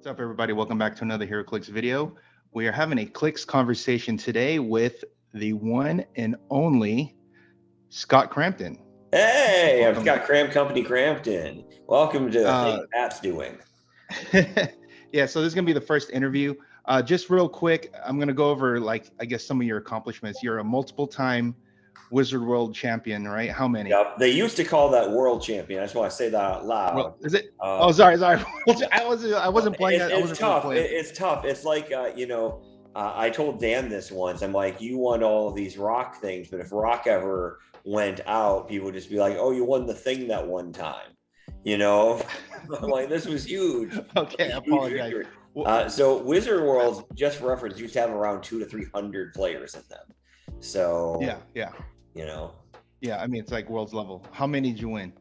What's up, everybody? Welcome back to another Heroclix video. We are having a Clix conversation today with the one and only Scott Cramton. Hey, I've Welcome. got Crampton. Welcome to Uh, Things Pat's Doing. yeah, so this is gonna be the first interview. Just real quick, I'm gonna go over I guess some of your accomplishments. You're a multiple-time Wizard World champion, right? How many? Yep. They used to call that world champion. I just want to say that out loud. Well, is it? Uh, Oh, sorry. I wasn't playing that. I it's wasn't really tough. playing. It's tough. It's like I told Dan this once. I'm like, you won all of these rock things, but if rock ever went out, people would just be like, oh, you won the thing that one time. You know, I'm like, this was huge. Okay, I apologize. So Wizard Worlds, just for reference, used to have around 200 to 300 players in them. So yeah. you know. Yeah, I mean it's like world's level. How many did you win?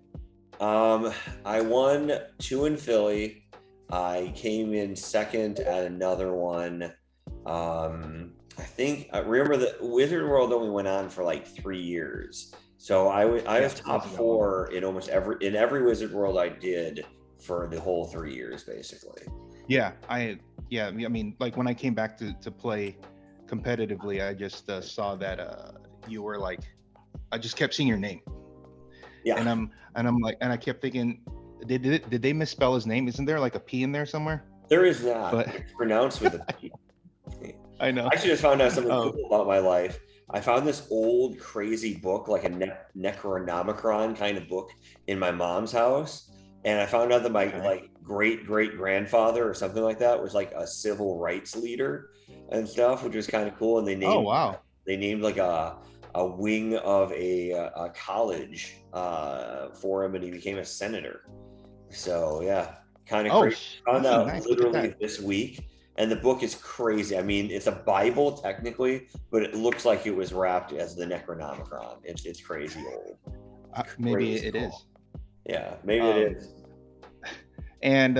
I won 2 in Philly. I came in second at another one. I remember that Wizard World only went on for like 3 years. So I was top 4 in almost every Wizard World I did for the whole 3 years, basically. Yeah, I mean, like when I came back to play competitively, I just saw that you were like, I just kept seeing your name. Yeah. And I'm like, and I kept thinking, did they misspell his name? Isn't there like a P in there somewhere? There is not. But it's pronounced with a P. I know. I actually just found out something cool about my life. I found this old crazy book, like a Necronomicon kind of book, in my mom's house, and I found out that my like great grandfather or something like that was like a civil rights leader and stuff, which was kind of cool. And they named they named like a wing of a college for him, and he became a senator. So yeah, kind of crazy. Found out literally this week. And the book is crazy. I mean, it's a Bible technically, but it looks like it was wrapped as the Necronomicon. It's crazy old. Maybe it is. Yeah, maybe it is. And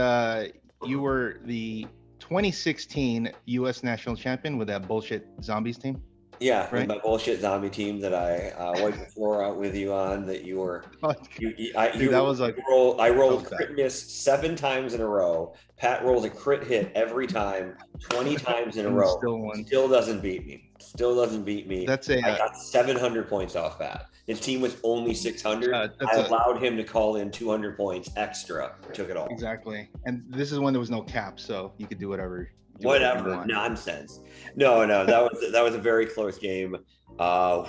you were the 2016 U.S. national champion with that bullshit zombies team. Yeah, right? With my bullshit zombie team that I wiped the floor out with you on. That you were. I rolled crit miss 7 times in a row. Pat rolled a crit hit every time, 20 times in a row. Still doesn't beat me. I got 700 points off Pat. His team was only 600. I allowed him to call in 200 points extra. Took it all. Exactly. And this is when there was no cap, so you could do whatever. Whatever nonsense. No, that was a very close game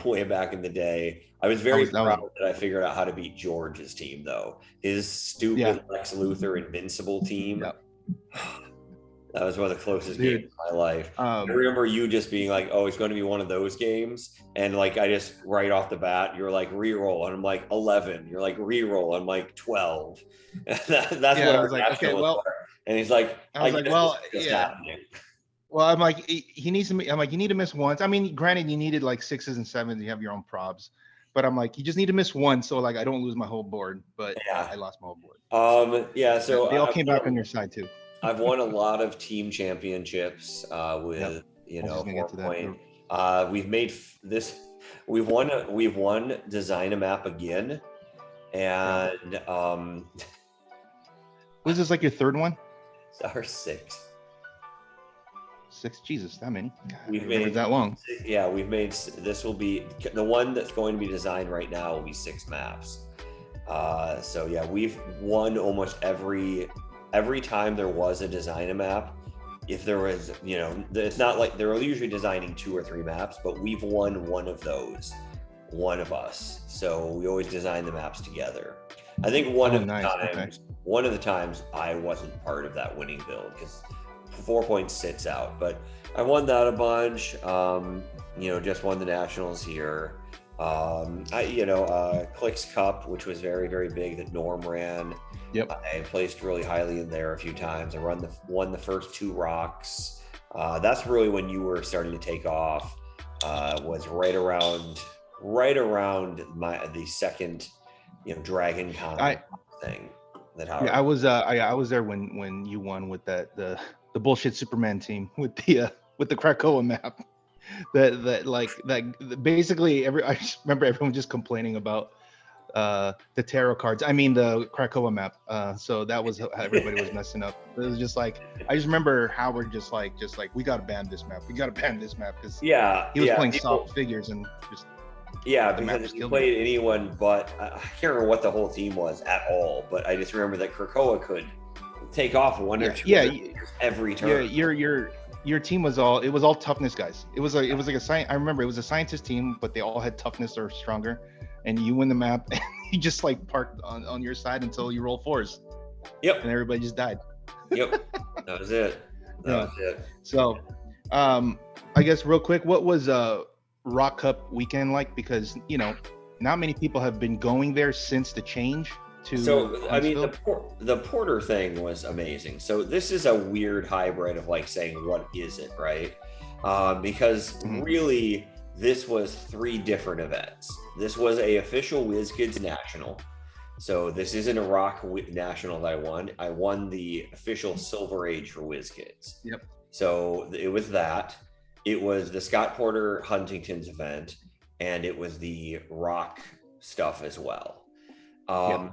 way back in the day. I was very proud that I figured out how to beat George's team, though. His stupid Lex Luthor invincible team. Yep. That was one of the closest games of my life. I remember you just being like, oh, it's going to be one of those games. And like, I just right off the bat, you're like, re-roll. And I'm like, 11. You're like, re-roll. I'm like, 12. That's what I was like, okay, well. And he's like, I was like, well, happening. Well, I'm like, he needs to. I'm like, you need to miss once. I mean, granted, you needed like 6s and 7s. You have your own probs, but I'm like, you just need to miss one, so like I don't lose my whole board. But yeah, I lost my whole board. So they all came back on your side too. I've won a lot of team championships with 4 point. We've made this. We've won design a map again, and was this like your 3rd one? It's our 6th. 6, Jesus, that many. God, we've made that long. Yeah, we've made. This will be the one that's going to be designed right now. Will be 6 maps. So yeah, we've won almost every time there was a design a map. If there was, it's not like they're usually designing 2 or 3 maps, but we've won one of those, one of us. So we always design the maps together. I think one of the times I wasn't part of that winning build because 4 points sits out, but I won that a bunch. Just won the nationals here. Clix Cup, which was very, very big that Norm ran. Yep. I placed really highly in there a few times. I won the first 2 rocks. That's really when you were starting to take off. Was right around the second, Dragon Con thing. I was there when you won with the bullshit Superman team with the Krakoa map. That basically I just remember everyone just complaining about the tarot cards. I mean the Krakoa map. So that was how everybody was messing up. It was just like I just remember Howard just like we gotta ban this map. We gotta ban this map because he was playing soft figures and just because if you played anyone but I can't remember what the whole team was at all, but I just remember that Krakoa could take off one or two every turn. Yeah, your team was all toughness guys. It was like a science. I remember it was a scientist team, but they all had toughness or stronger. And you win the map, and you just like parked on your side until you roll 4s. Yep. And everybody just died. Yep. That was it. That was it. So, I guess real quick, what was Rock Cup weekend like? Because not many people have been going there since the change to. So I mean, the Porter thing was amazing. So this is a weird hybrid of like saying what is it, right? Because really. This was 3 different events. This was a official WizKids National. So this isn't a Rock National that I won. I won the official Silver Age for WizKids. Yep. So it was that. It was the Scott Porter Huntington's event, and it was the Rock stuff as well. I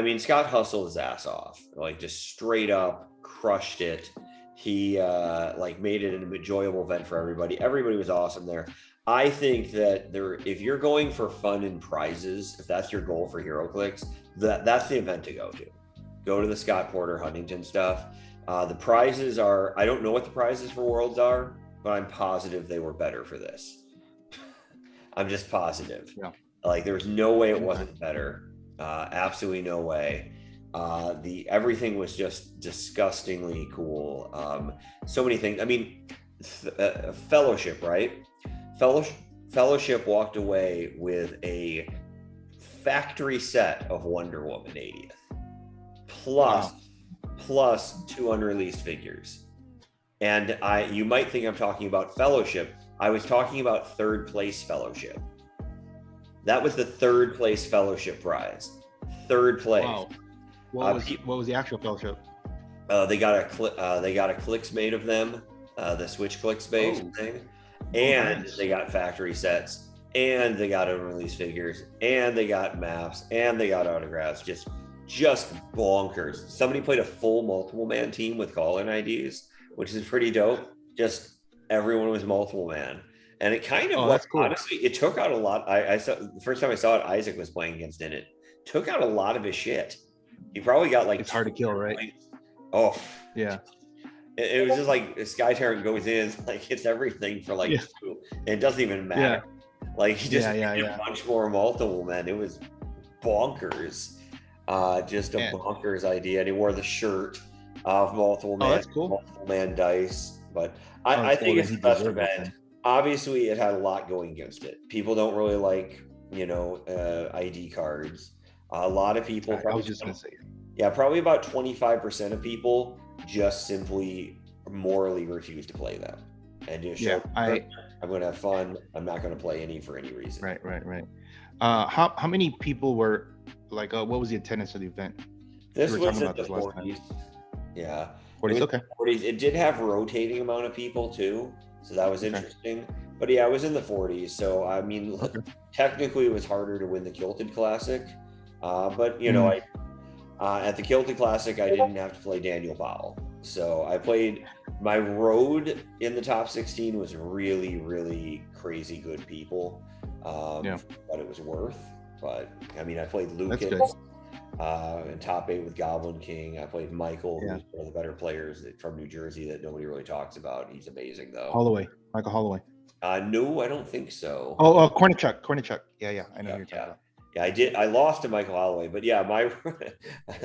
mean, Scott hustled his ass off, like just straight up crushed it. He made it an enjoyable event for everybody. Everybody was awesome there. I think that if you're going for fun and prizes, if that's your goal for Heroclix, that's the event to go to. Go to the Scott Porter Huntington stuff. The prizes are, I don't know what the prizes for Worlds are, but I'm positive they were better for this. I'm just positive. Yeah. Like there's no way it wasn't better. Absolutely no way. Everything was just disgustingly cool. So many things. I mean, Fellowship, right? Fellowship walked away with a factory set of Wonder Woman 80th, plus 2 unreleased figures. And you might think I'm talking about Fellowship. I was talking about 3rd place Fellowship. That was the 3rd place Fellowship prize. 3rd place. Wow. What was the actual Fellowship? They got a Clix made of them, the Switch Clix base thing, and they got factory sets, and they got unreleased figures, and they got maps, and they got autographs. Just bonkers. Somebody played a full multiple man team with call-in IDs, which is pretty dope. Just everyone was multiple man, and it kind of that's cool. Honestly, it took out a lot. I saw the first time I saw it, Isaac was playing against in it. Took out a lot of his shit. He probably got like it's hard to kill, right? Points. Oh yeah. It was just like Sky Tyrant goes in, like hits everything for like 2. And it doesn't even matter. Yeah. Like he just a bunch more multiple men. It was bonkers. Just a bonkers idea. And he wore the shirt of multiple man, that's cool. Multiple man dice. But I think it's the best event. Obviously, it had a lot going against it. People don't really like, ID cards. A lot of people. I was just gonna say. Yeah, probably about 25% of people just simply morally refuse to play them, and just show I'm going to have fun. I'm not going to play any for any reason. Right. How many people were like? What was the attendance of the event? This was in the 40s. Yeah, 40s. Okay. 40s. It did have rotating amount of people too, so that was interesting. But yeah, it was in the 40s. So I mean, technically, it was harder to win the Kilted Classic. But at the Kilted Classic, I didn't have to play Daniel Powell. So I played my road in the top 16 was really, really crazy good people. What it was worth. But I mean, I played Lucas in top 8 with Goblin King. I played Michael, who's one of the better players from New Jersey that nobody really talks about. He's amazing though. Michael Holloway. No, I don't think so. Cornichuk. Yeah, I know who you're talking about. Yeah, I lost to Michael Holloway, but yeah, my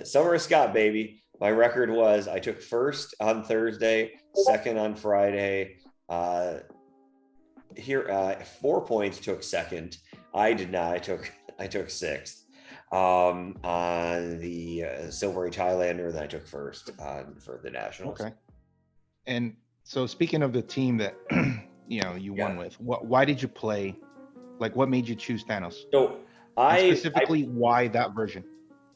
Summer of Scott, baby. My record was I took 1st on Thursday, 2nd on Friday. 4 points took 2nd. I did not. I took 6th on the Silver Age Highlander. Then I took 1st for the Nationals. Okay. And so speaking of the team that you won with, why did you play? Like, what made you choose Thanos? So. Why that version?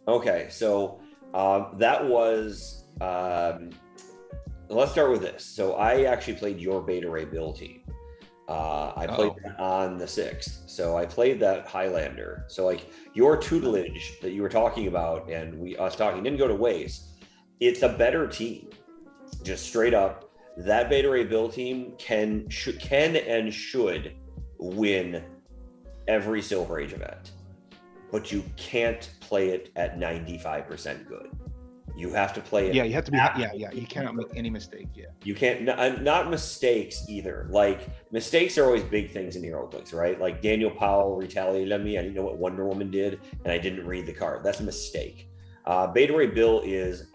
Okay, so that was let's start with this. So I actually played your Beta Ray Bill team. I played that on the 6th. So I played that Highlander. So like your tutelage that you were talking about and us talking didn't go to waste. It's a better team. Just straight up. That Beta Ray Bill team can and should win every Silver Age event. But you can't play it at 95% good. You have to play it. Yeah, you have to be. Yeah. You cannot make any mistake. Yeah. You can't. Not mistakes either. Like mistakes are always big things in Heroclix, right? Like Daniel Powell retaliated on me. I didn't know what Wonder Woman did, and I didn't read the card. That's a mistake. Beta Ray Bill is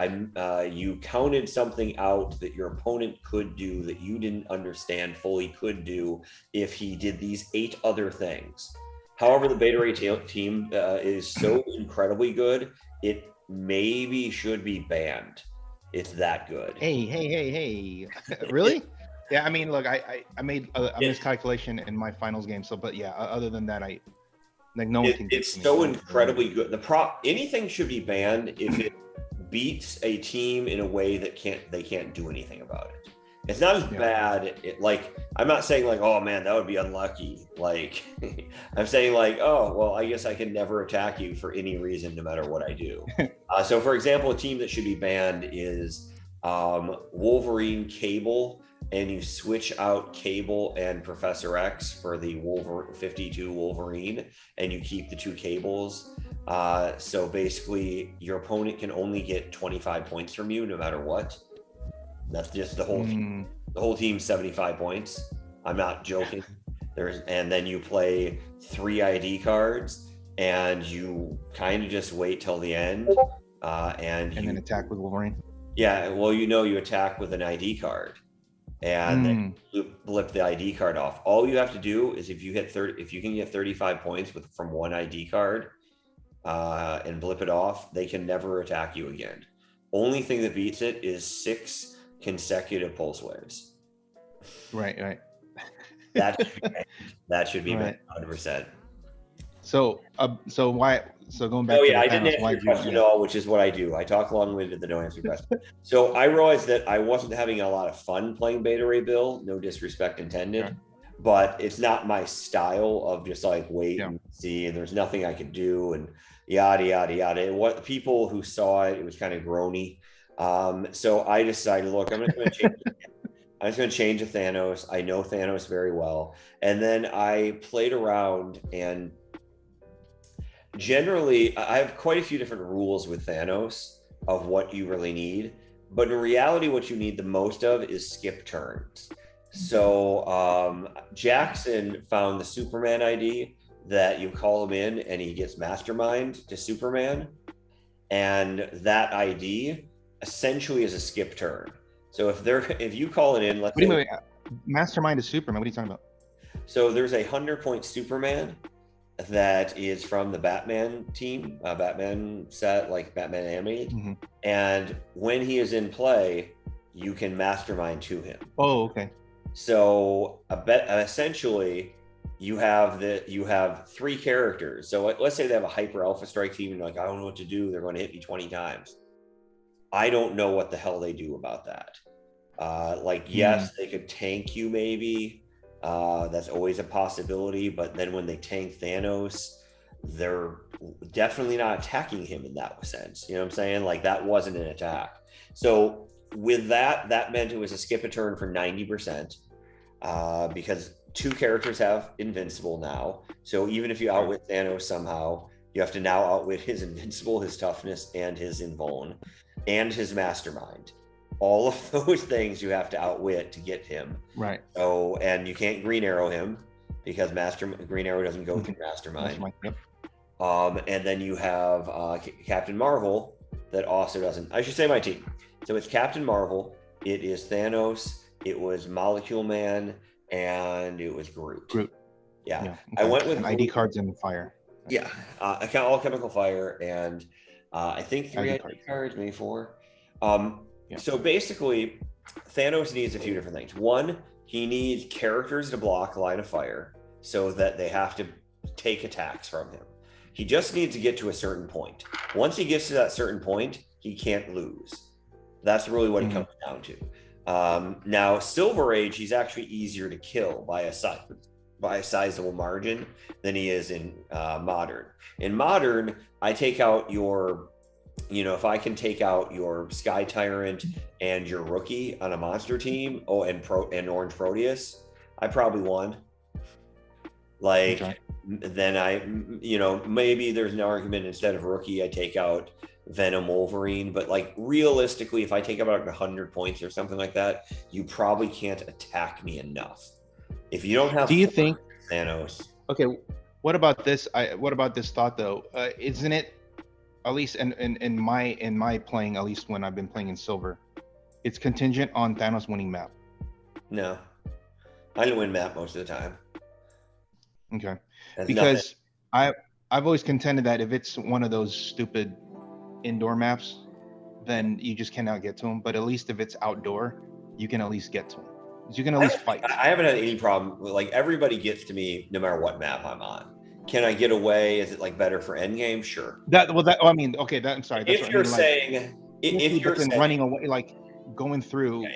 you counted something out that your opponent could do that you didn't understand fully could do if he did these 8 other things. However, the Beta Ray team is so incredibly good, it maybe should be banned. It's that good. Hey. Really? Yeah, I mean, look, I made a miscalculation in my finals game. So, but yeah, other than that, no one can. It's so incredibly good. Anything should be banned if it beats a team in a way that they can't do anything about it. It's not as bad. I'm not saying like, oh man, that would be unlucky. Like, I'm saying like, oh well, I guess I can never attack you for any reason, no matter what I do. So, for example, a team that should be banned is Wolverine Cable, and you switch out Cable and Professor X for the 52 Wolverine, and you keep the 2 Cables. So basically, your opponent can only get 25 points from you, no matter what. That's just the whole team. The whole team's 75 points. I'm not joking. And then you play 3 ID cards, and you kind of just wait till the end, and then attack with Wolverine. Yeah, well, you attack with an ID card, and then you blip the ID card off. All you have to do is if you can get 35 points from 1 ID card, and blip it off, they can never attack you again. Only thing that beats it is 6 consecutive pulse waves. Right. That should be 100%. So why? So going back. Oh yeah, I didn't answer your question at all, which is what I do. I talk long-winded that don't answer questions. So I realized that I wasn't having a lot of fun playing Beta Ray Bill. No disrespect intended, but it's not my style of just like wait and see, and there's nothing I could do, and yada yada yada. What people who saw it was kind of groany. So I decided, look, I'm just going to change to Thanos. I know Thanos very well. And then I played around, and generally I have quite a few different rules with Thanos of what you really need. But in reality, what you need the most of is skip turns. So Jackson found the Superman ID that you call him in and he gets mastermind to Superman. And that ID essentially is a skip turn. So if you call it in, let's say, mastermind is Superman. What are you talking about? So there's a 100-point Superman that is from the Batman team, Batman set, like Batman animated. And when he is in play, you can mastermind to him. Oh, okay. So essentially you have 3 characters. So let's say they have a hyper alpha strike team and you're like, I don't know what to do. They're going to hit me 20 times. I don't know what the hell they do about that. Yes, they could tank you maybe. That's always a possibility. But then when they tank Thanos, they're definitely not attacking him in that sense. You know what I'm saying? Like that wasn't an attack. So with that meant it was a skip a turn for 90%, because 2 characters have invincible now. So even if you outwit Thanos somehow, you have to now outwit his invincible, his toughness, and his invuln, and his mastermind. All of those things you have to outwit to get him. Right. So, and you can't Green Arrow him because Green Arrow doesn't go through mastermind. And then you have Captain Marvel that also doesn't. I should say my team. So it's Captain Marvel. It is Thanos. It was Molecule Man, and it was Groot. Yeah. Okay. I went with ID cards and fire. Yeah. All chemical fire, and I think 3 ID cards, maybe 4. So basically, Thanos needs a few different things. One, he needs characters to block line of fire so that they have to take attacks from him. He just needs to get to a certain point. Once he gets to that certain point, he can't lose. That's really what it comes down to. Now, Silver Age, he's actually easier to kill by a sizable margin than he is in Modern. In Modern, I take out your, if I can take out your Sky Tyrant and your Rookie on a monster team, and Orange Proteus, I probably won. Like, okay. Then I, maybe there's an argument instead of Rookie, I take out Venom Wolverine, but like realistically, if I take about 100 points or something like that, you probably can't attack me enough. If you don't have, do you think Thanos? Okay, what about this? What about this thought though? Isn't it, at least in my playing, at least when I've been playing in Silver, it's contingent on Thanos winning map? No, I didn't win map most of the time. Okay, that's because nothing. I've always contended that if it's one of those stupid indoor maps, then you just cannot get to them. But at least if it's outdoor, you can at least get to them. You can at least fight. I haven't had any problem. Like, everybody gets to me no matter what map I'm on. Can I get away? Is it like better for endgame? Sure. Okay. I'm sorry. That's if you're saying, like, if you're saying, running away, like going through,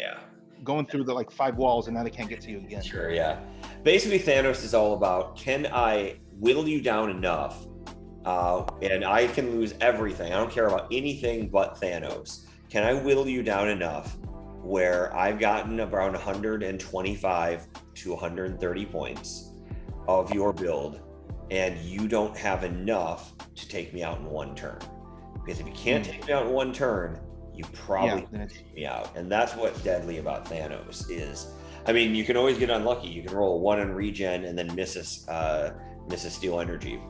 going through the like 5 walls, and now they can't get to you again. Sure. Yeah. Basically, Thanos is all about, can I whittle you down enough, and I can lose everything. I don't care about anything but Thanos. Can I whittle you down enough where I've gotten around 125 to 130 points of your build, and you don't have enough to take me out in one turn? Because if you can't take me out in one turn, you probably can take me out. And that's what's deadly about Thanos is, I mean, you can always get unlucky. You can roll a 1 on regen and then miss a steal energy.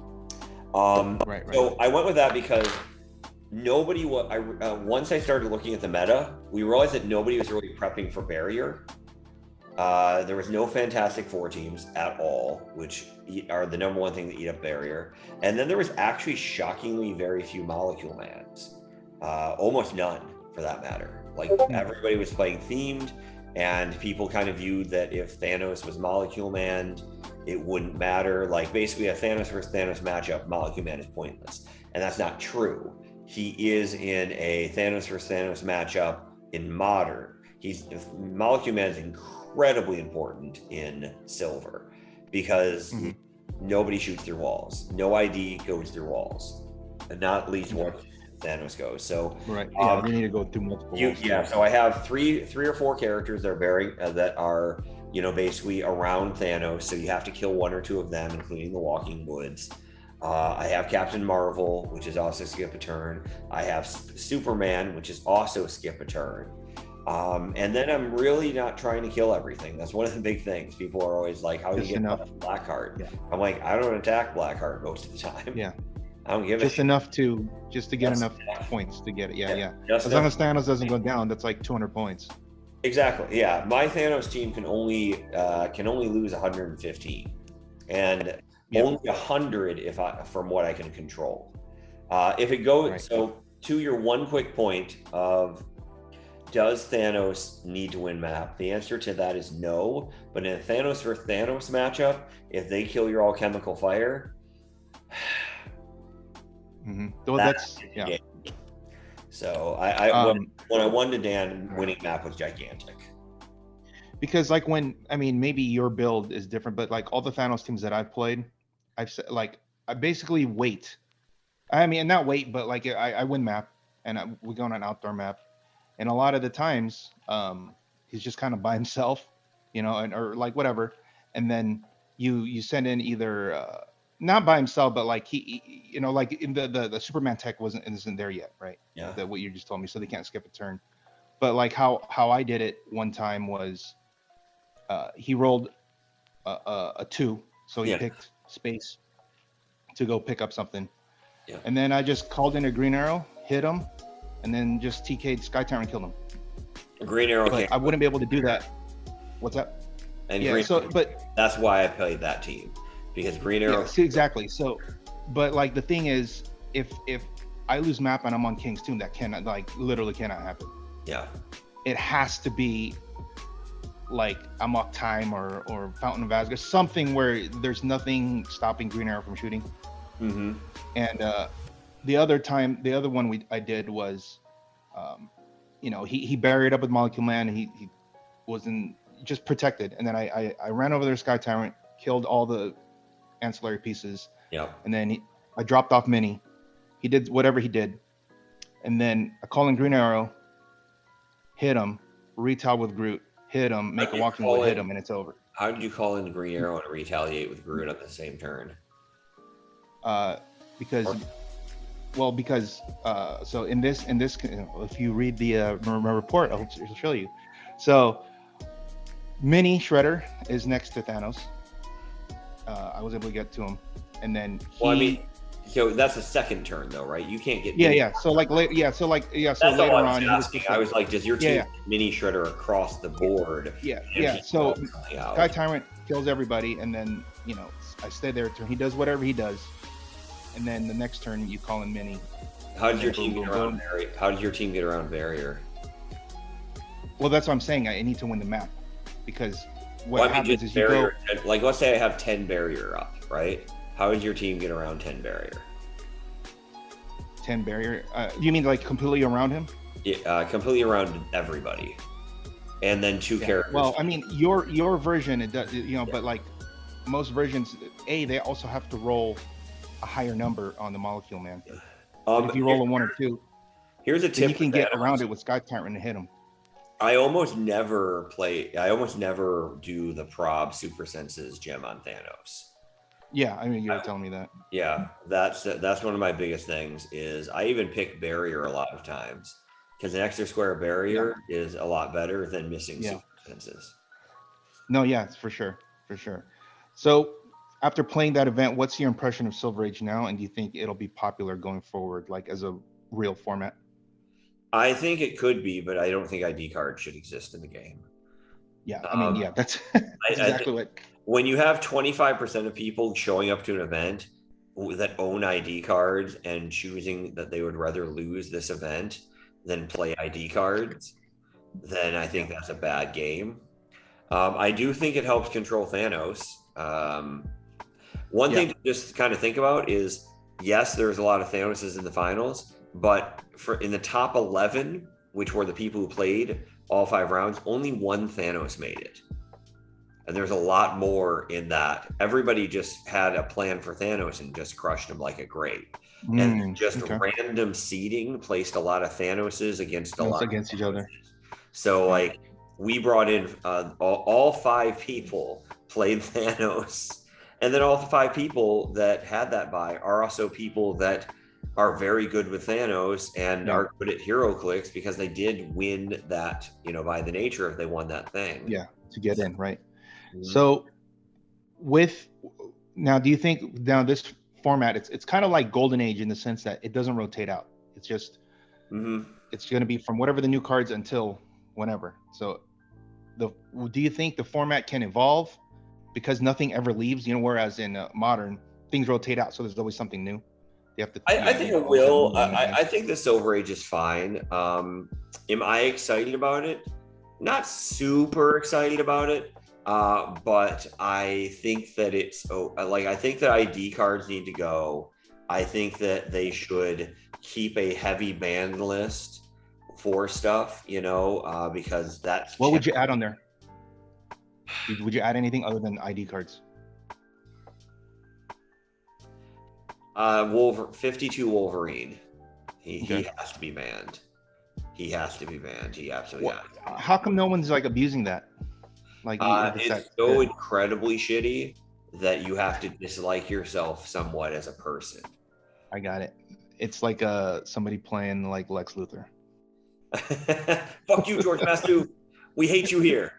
So I went with that because nobody, once I started looking at the meta, we realized that nobody was really prepping for barrier. There was no Fantastic Four teams at all, which are the number one thing that eat up barrier. And then there was actually shockingly very few Molecule Mans, almost none for that matter. Like, everybody was playing themed, and people kind of viewed that if Thanos was Molecule Man, it wouldn't matter. Like, basically a Thanos versus Thanos matchup, Molecule Man is pointless. And that's not true. He is in a Thanos versus Thanos matchup in Modern. Molecule Man is incredibly important in Silver because nobody shoots through walls. No ID goes through walls, and not at least one Thanos goes. So you need to go through multiple walls. So I have three or four characters that are basically around Thanos. So you have to kill 1 or 2 of them, including the Walking Woods. I have Captain Marvel, which is also skip a turn. I have Superman, which is also skip a turn. And then I'm really not trying to kill everything. That's one of the big things. People are always like, how do you get Blackheart? Yeah. I'm like, I don't attack Blackheart most of the time. Yeah. I don't give it. Just to get enough points to get it. Yeah. As long as Thanos doesn't go down, that's like 200 points. Exactly. Yeah. My Thanos team can only lose 115. And only 100 from what I can control. If it goes, so to your one quick point of, does Thanos need to win map? The answer to that is no. But in a Thanos versus Thanos matchup, if they kill your alchemical fire, So when I won to Dan, winning map was gigantic. Because maybe your build is different, but like all the Thanos teams that I've played, I've said, like, I basically wait. I mean, not wait, but like I win map, and we go on an outdoor map. And a lot of the times, he's just kind of by himself, or like whatever. And then you send in either not by himself, but like he like in the Superman tech isn't there yet, right? Yeah. What you just told me, so they can't skip a turn. But like how I did it one time was, he rolled a 2, so he picked space to go pick up something. Yeah. And then I just called in a green arrow, hit him, and then just TK'd Sky Tyrant and killed him. A green arrow. But I wouldn't be able to do that. What's that? And that's why I played that team, because green arrow. Yeah, see, exactly. So, but like the thing is, if I lose map and I'm on King's Tomb, that literally cannot happen. Yeah. It has to be like Amok Time or Fountain of Asgard, something where there's nothing stopping green arrow from shooting. Mm-hmm. And the other one I did was, he buried up with Molecule Man, and he was in just protected, and then I ran over their Sky Tyrant, killed all the ancillary pieces, Yeah. and then I dropped off Mini. He did whatever he did, and then I call in Green Arrow, hit him, retail with Groot, hit him, make a walking wood, hit him, and it's over. How did you call in the Green Arrow and retaliate with Groot at the same turn? Because so in this, if you read the report, I'll show you. So Mini Shredder is next to Thanos. I was able to get to him, and then so that's the second turn though, right? You can't get So later on, I was like, does your team Mini Shredder across the board? So Sky Tyrant kills everybody, and then I stay there till he does whatever he does, and then the next turn you call in Mini. How did your team get around barrier? Well, that's what I'm saying. I need to win the map, because what happens is barrier, you go. Like, let's say I have 10 barrier up, right? How did your team get around 10 barrier? 10 barrier? You mean like completely around him? Yeah, completely around everybody, and then 2 characters. Well, I mean, your version, it does, but like most versions, they also have to roll a higher number on the molecule, man. If you roll a 1 or 2, here's a tip: you can get around it with Sky Tyrant and hit him. I almost never do the prob super senses gem on Thanos. Yeah, I mean, you were telling me that. Yeah, that's one of my biggest things. Is I even pick barrier a lot of times, because an extra square barrier is a lot better than missing super senses. No, yeah, it's for sure. So after playing that event, what's your impression of Silver Age now, and do you think it'll be popular going forward, like as a real format? I think it could be, but I don't think ID cards should exist in the game. Yeah, I mean, that's exactly what. When you have 25% of people showing up to an event that own ID cards and choosing that they would rather lose this event than play ID cards, then I think that's a bad game. I do think it helps control Thanos. One thing to just kind of think about is, yes, there's a lot of Thanoses in the finals, but in the top 11, which were the people who played all 5 rounds, only 1 Thanos made it. And there's a lot more in that. Everybody just had a plan for Thanos and just crushed him like a grape. And just random seeding placed a lot of Thanoses against each other. So like we brought in all 5 people played Thanos. And then all the 5 people that had that buy are also people that are very good with Thanos and are good at Heroclix, because they did win that, by the nature of they won that thing. Yeah, to get in, right? So do you think now this format, it's kind of like Golden Age in the sense that it doesn't rotate out. It's just it's going to be from whatever the new cards until whenever. So do you think the format can evolve because nothing ever leaves, whereas in modern things rotate out, so there's always something new? You have to I think it will. I think the Silver Age is fine. Am I excited about it? Not super excited about it. But I think that I think that ID cards need to go. I think that they should keep a heavy ban list for stuff, because that's. What would you add on there? Would you add anything other than ID cards? 52 Wolverine. He has to be banned. He absolutely has. How come no one's like abusing that? Like it's so incredibly shitty that you have to dislike yourself somewhat as a person. I got it. It's like somebody playing like Lex Luthor. Fuck you, George Mastu. We hate you here.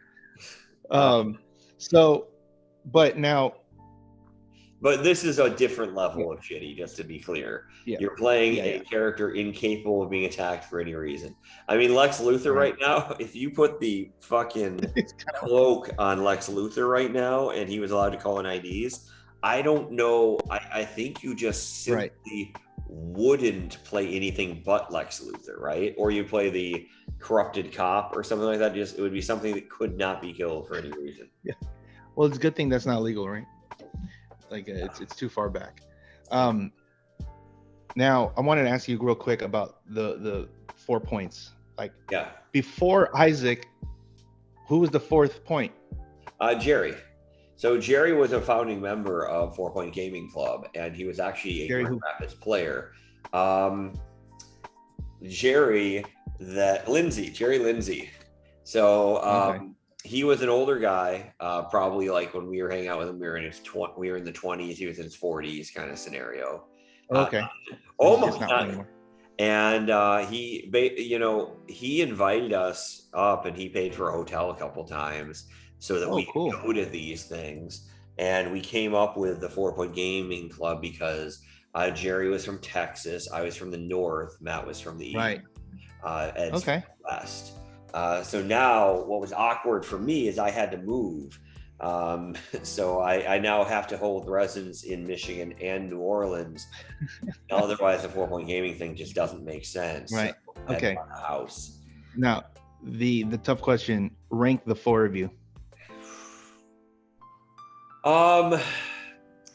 But this is a different level of shitty, just to be clear. Yeah. You're playing a character incapable of being attacked for any reason. I mean, Lex Luthor right now, if you put the fucking cloak on Lex Luthor right now and he was allowed to call in IDs, I don't know. I think you just simply wouldn't play anything but Lex Luthor, right? Or you play the corrupted cop or something like that. It would be something that could not be killed for any reason. Yeah. Well, it's a good thing that's not legal, right? Like it's too far back. Now I wanted to ask you real quick about the 4 points. Like before Isaac, who was the fourth point? Jerry. So Jerry was a founding member of 4 Point Gaming Club, and he was actually a Grand Rapids player. Jerry Lindsay. So he was an older guy, probably like when we were hanging out with him, we were in the 20s. He was in his 40s, kind of scenario. Okay. Almost not. And he invited us up, and he paid for a hotel a couple times so that we could go to these things. And we came up with the 4 Point Gaming Club because Jerry was from Texas, I was from the north, Matt was from the east, Ed's from the west. So now what was awkward for me is I had to move. So I now have to hold residence in Michigan and New Orleans. Otherwise, the 4 Point Gaming thing just doesn't make sense. Right. So okay. House. Now, the tough question: rank the four of you.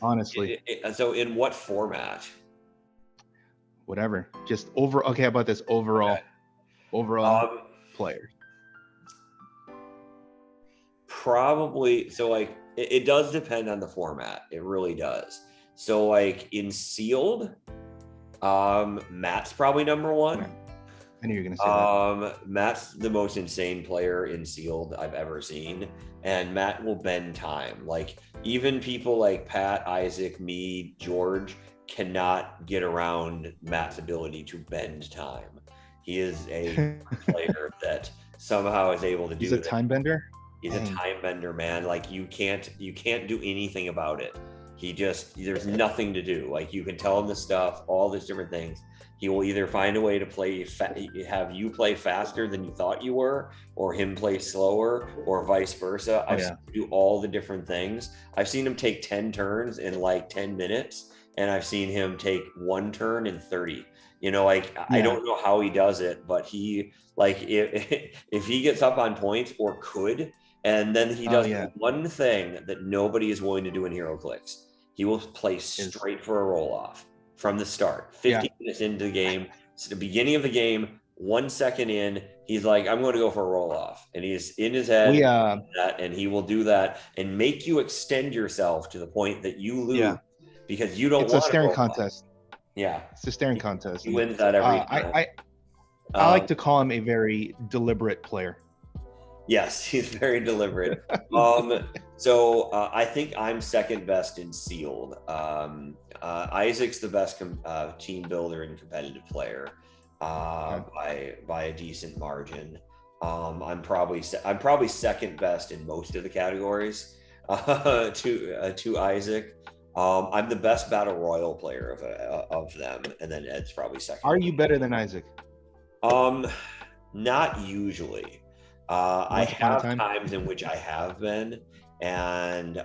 Honestly. So in what format? Whatever. Just over. Okay. How about this? Overall players. Probably. So like it does depend on the format. It really does. So like in sealed, Matt's probably number one. I knew you were gonna say that. Matt's the most insane player in sealed I've ever seen, and Matt will bend time. Like even people like Pat, Isaac, me, George cannot get around Matt's ability to bend time. He is a player that somehow is able to do. He's a time bender. He's a time bender, man. Like you can't do anything about it. There's nothing to do. Like you can tell him the stuff, all these different things. He will either find a way to have you play faster than you thought you were, or him play slower, or vice versa. I've seen him do all the different things. I've seen him take 10 turns in like 10 minutes, and I've seen him take 1 turn in 30. I don't know how he does it, but he if he gets up on points or could, and then he does one thing that nobody is willing to do in Heroclix. He will play straight for a roll-off from the start. 15 minutes into the game, it's the beginning of the game, 1 second in, he's like, I'm going to go for a roll-off. And he's in his head, and he will do that and make you extend yourself to the point that you lose because you don't want to. It's a staring contest. Yeah. It's a staring contest. He wins that every time. I like to call him a very deliberate player. Yes, he's very deliberate. So I think I'm second best in sealed. Isaac's the best team builder and competitive player by a decent margin. I'm probably second best in most of the categories to Isaac. I'm the best battle royal player of them, and then Ed's probably second. Are you better than Isaac? Not usually. I have times in which I have been, and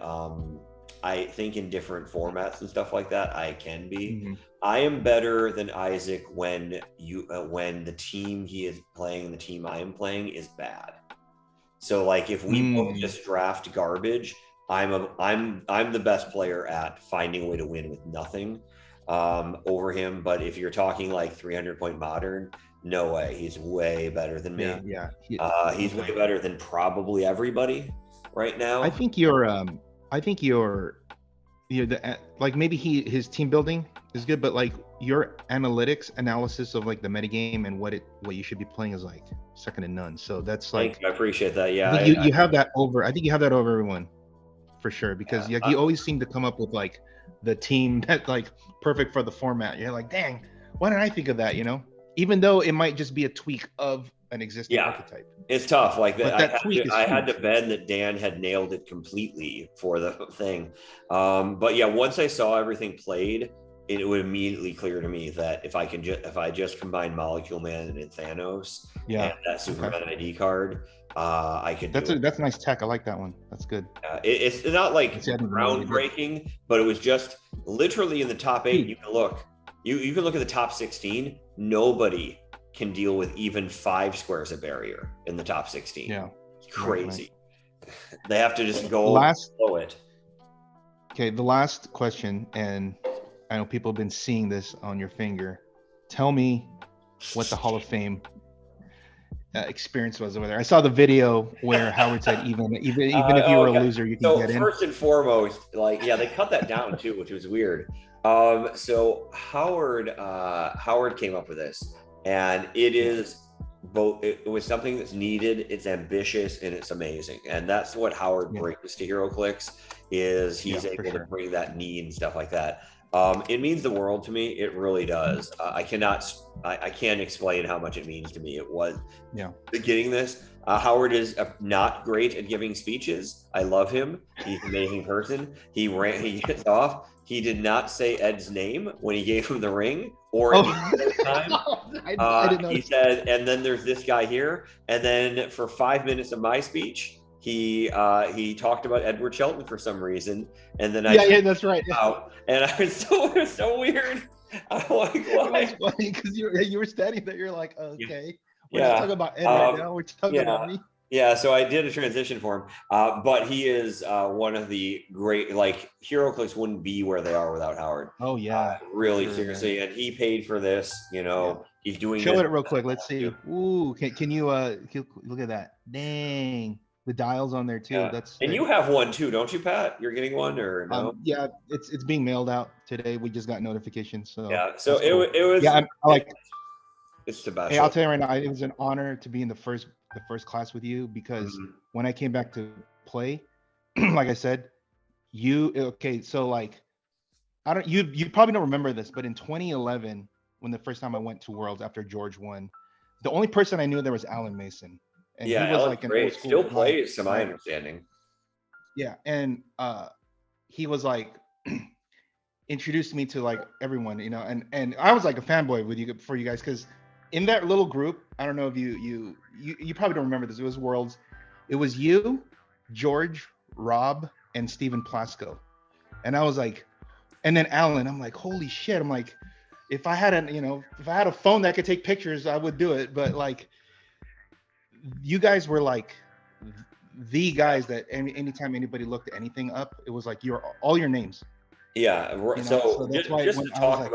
I think in different formats and stuff like that, I can be. Mm-hmm. I am better than Isaac when the team he is playing, the team I am playing is bad. So like if we both just draft garbage, I'm the best player at finding a way to win with nothing over him. But if you're talking like 300 point modern, no way. He's way better than me. He's way better than probably everybody right now. I think you're like maybe his team building is good, but like your analytics analysis of like the metagame and what you should be playing is like second to none. So that's like I appreciate that. Yeah. I think you have that over. I think you have that over everyone for sure, because you always seem to come up with like the team that's like perfect for the format. You're like, dang, why didn't I think of that? Even though it might just be a tweak of an existing archetype. It's tough. Like that I had to bet that Dan had nailed it completely for the thing. But yeah, once I saw everything played, it would immediately clear to me that if I just combine Molecule Man and Thanos and that Superman ID card, I could. That's a nice tech. I like that one. That's good. It's not like groundbreaking, but it was just literally in the top 8. You can look. You can look at the top 16. Nobody can deal with even 5 squares of barrier in the top 16. Yeah, it's crazy. Right. They have to just go below it. Okay, the last question, and I know people have been seeing this on your finger. Tell me what the Hall of Fame experience was over there. I saw the video where Howard said even if you were a loser, you can So get in. first and foremost, like, yeah, they cut that down too, which was weird. So Howard came up with this, and it is both. It was something that's needed. It's ambitious and it's amazing, and that's what Howard brings to Heroclix. Is he's able to bring that need and stuff like that. It means the world to me. It really does. I can't explain how much it means to me. It was getting this. Howard is not great at giving speeches. I love him. He's an amazing person. He gets off. He did not say Ed's name when he gave him the ring or any other time. I didn't know. He said, and then there's this guy here. And then for 5 minutes of my speech, he talked about Edward Shelton for some reason. And then that's right. Out, and it was so weird. I'm like, why? It was funny because you were standing there. You're like, okay. We're not talking about Ed right now. We're talking about me. Yeah, so I did a transition for him, but he is one of the great. Like, Heroclix wouldn't be where they are without Howard. Oh yeah, really seriously, and he paid for this. He's doing. Show it real quick. Let's see. Ooh, can you look at that? Dang, the dials on there too. Yeah. And you have one too, don't you, Pat? You're getting one or no? Yeah, it's being mailed out today. We just got notification. So yeah, so it was. Yeah, I like. It's special. Hey, I'll tell you right now, it was an honor to be in the first class with you because when I came back to play, like I said, so like you probably don't remember this, but in 2011, when the first time I went to Worlds after George won, the only person I knew there was Alan Mason. And he was Alan's like great. Still plays to my understanding. Yeah, and he was like introduced me to like everyone, and I was like a fanboy for you guys because in that little group, I don't know if you probably don't remember this. It was Worlds. It was you, George, Rob, and Steven Plasko. And I was like, and then Alan, I'm like, holy shit. I'm like, if I had a phone that could take pictures, I would do it. But like, you guys were like the guys that anytime anybody looked anything up, it was like all your names. Yeah. So that's why just to talk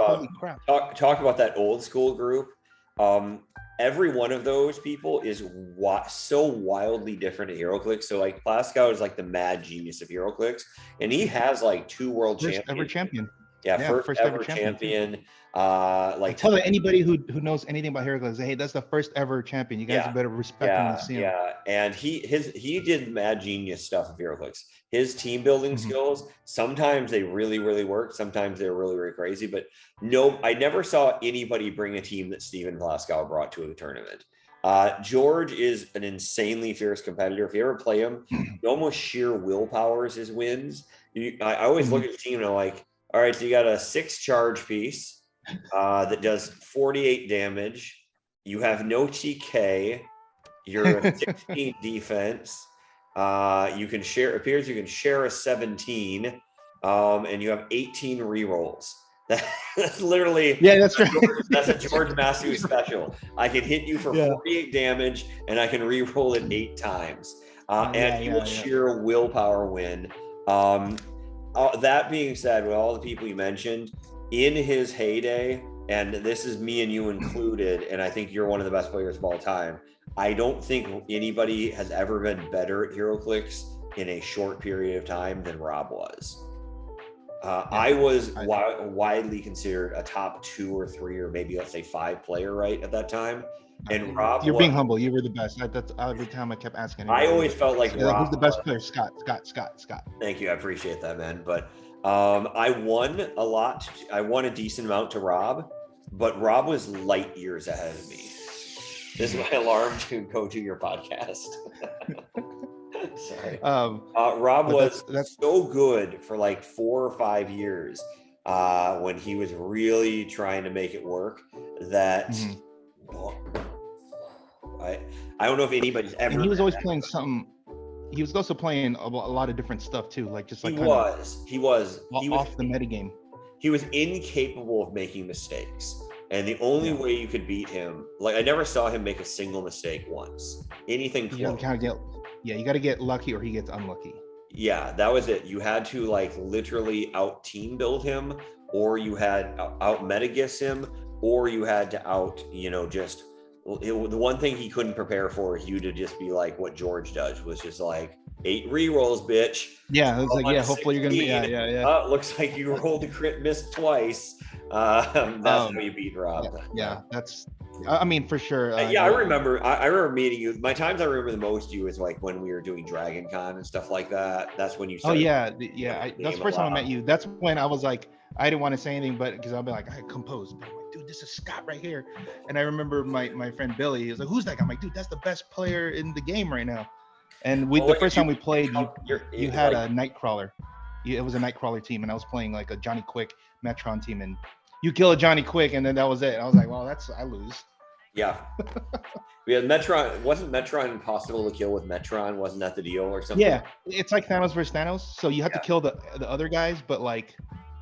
about that old school group. Every one of those people is so wildly different at Heroclix. So like Plaskow is like the mad genius of Heroclix, and he has like 2 world first ever champion. Yeah, first ever champion. Like tell anybody who knows anything about Heroclix, hey, that's the first ever champion. You guys better respect him and see him. Yeah, and he did mad genius stuff of Heroclix. His team building skills, sometimes they really, really work. Sometimes they're really, really crazy. But no, I never saw anybody bring a team that Steven Plaskow brought to a tournament. George is an insanely fierce competitor. If you ever play him, almost sheer willpower is his wins. I always look at the team and I'm like, all right, so you got a 6 charge piece that does 48 damage. You have no TK. You're a 16 defense. You can share a 17, and you have 18 rerolls. That's literally that's right. That's a George Massey special. I can hit you for 48 damage, and I can reroll it 8 times. And you will sheer willpower win. That being said, with all the people you mentioned, in his heyday, and this is me and you included, and I think you're one of the best players of all time, I don't think anybody has ever been better at Heroclix in a short period of time than Rob was. I was widely considered a top 2 or 3 or maybe let's say 5 player right at that time. And Rob, you're being humble. You were the best. That's every time I kept asking. I always felt like Rob, who's the best player? Scott. Thank you. I appreciate that, man. But I won a lot. I won a decent amount to Rob, but Rob was light years ahead of me. This is my alarm to go to your podcast. Sorry. Rob was so good for like 4 or 5 years when he was really trying to make it work that I don't know if anybody's ever. And he was always playing something. He was also playing a lot of different stuff too, like just like he was off the metagame. He was incapable of making mistakes. And the only way you could beat him, like I never saw him make a single mistake once. Anything close. You got to get lucky or he gets unlucky. Yeah, that was it. You had to like literally out team build him, or you had out metaguess him, or you had to out, just the one thing he couldn't prepare for is you to just be like what George does, was just like 8 re-rolls, bitch. Yeah, it's like, yeah, hopefully you're gonna be, yeah. Looks like you rolled the crit, missed twice. That's how you beat Rob. Yeah, that's, I mean, for sure. I remember. I remember meeting you. My times I remember the most you was like when we were doing Dragon Con and stuff like that. That's when you started. That's the first time I met you. That's when I was like, I didn't want to say anything, but because I'll be like, I composed. But I'm like, dude, this is Scott right here. And I remember my friend Billy. He was like, who's that guy? I'm like, dude, that's the best player in the game right now. And the first time we played, you had a Nightcrawler. It was a Nightcrawler team, and I was playing like a Johnny Quick Metron team, and you kill a Johnny Quick, and then that was it. And I was like, well, I lose. Yeah. We had Metron. Wasn't Metron impossible to kill with Metron? Wasn't that the deal or something? Yeah, it's like Thanos versus Thanos. So you have to kill the other guys, but like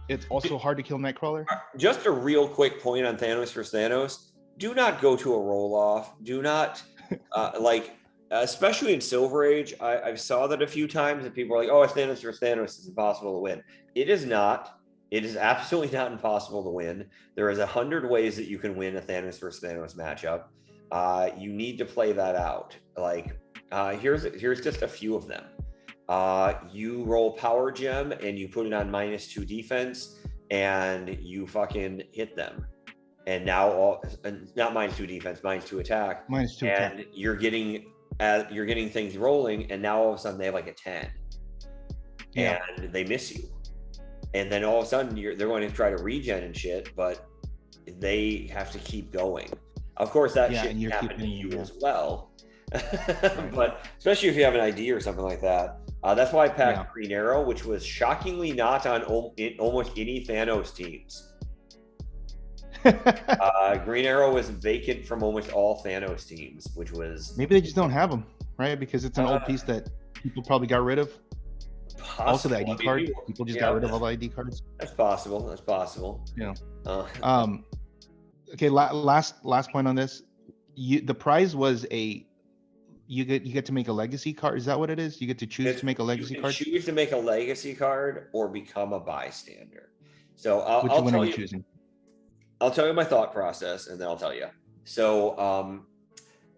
it's also hard to kill Nightcrawler. Just a real quick point on Thanos versus Thanos. Do not go to a roll-off. Do not especially in Silver Age. I saw that a few times, and people are like, oh, it's Thanos versus Thanos. It's impossible to win. It is not. It is absolutely not impossible to win. There is 100 ways that you can win a Thanos versus Thanos matchup. You need to play that out. Like, here's just a few of them. You roll Power Gem and you put it on -2 defense, and you fucking hit them. And now not -2 defense, -2 attack. -2 and attack. You're getting things rolling, and now all of a sudden they have like a 10, and they miss you. And then all of a sudden they're going to try to regen and shit, but they have to keep going. Of course, that shit can happen to you as well. But especially if you have an ID or something like that. That's why I packed Green Arrow, which was shockingly not on almost any Thanos teams. Green Arrow was vacant from almost all Thanos teams, which was... Maybe they just don't have them, right? Because it's an old piece that people probably got rid of. Possible. Also, the ID card. People just got rid of all the ID cards. That's possible. Yeah. Okay. Last point on this. The prize was you get to make a legacy card. Is that what it is? You get to choose to make a legacy card. Choose to make a legacy card or become a bystander. So which one are you choosing? I'll tell you my thought process, and then I'll tell you. So,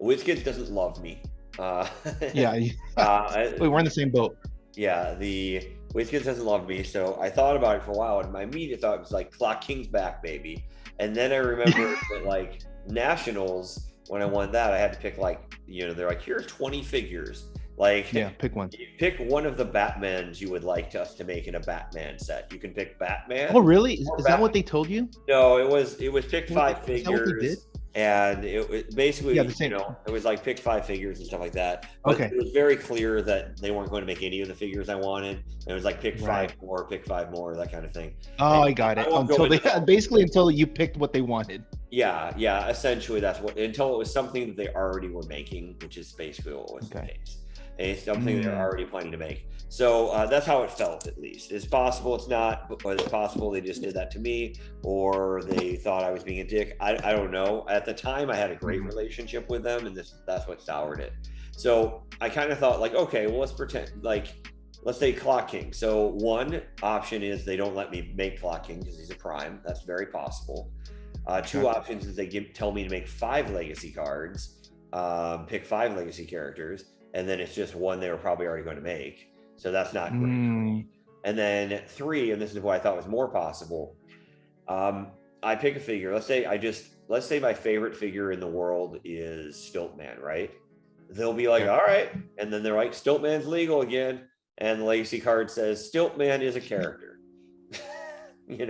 WizKids doesn't love me. Wait, we're in the same boat. Yeah, the WizKids doesn't love me, so I thought about it for a while, and my immediate thought was like, Clock King's back, baby. And then I remembered that like Nationals, when I won that, I had to pick like, they're like, here are 20 figures. Like, pick one. Pick one of the Batmans you would like us to make in a Batman set. You can pick Batman. Oh, really? Is that what they told you? No, it was pick 5 figures. And it basically, it was like pick 5 figures and stuff like that. But it was very clear that they weren't going to make any of the figures I wanted. And it was like pick 5 more, that kind of thing. Oh, I got it. Until you picked what they wanted. Yeah. Essentially, until it was something that they already were making, which is basically what was the case. It's something they're already planning to make. So that's how it felt, at least. It's possible it's not, but it's possible they just did that to me, or they thought I was being a dick. I don't know. At the time, I had a great relationship with them, and that's what soured it. So I kind of thought, like, okay, well, let's pretend, like, let's say Clock King. So one option is they don't let me make Clock King because he's a prime. That's very possible. Two options is they tell me to make 5 legacy cards, pick 5 legacy characters, and then it's just one they were probably already going to make. So that's not great. And then 3, and this is what I thought was more possible. I pick a figure. Let's say my favorite figure in the world is Stiltman, right? They'll be like, all right. And then they're like, Stiltman's legal again. And the legacy card says Stiltman is a character. 40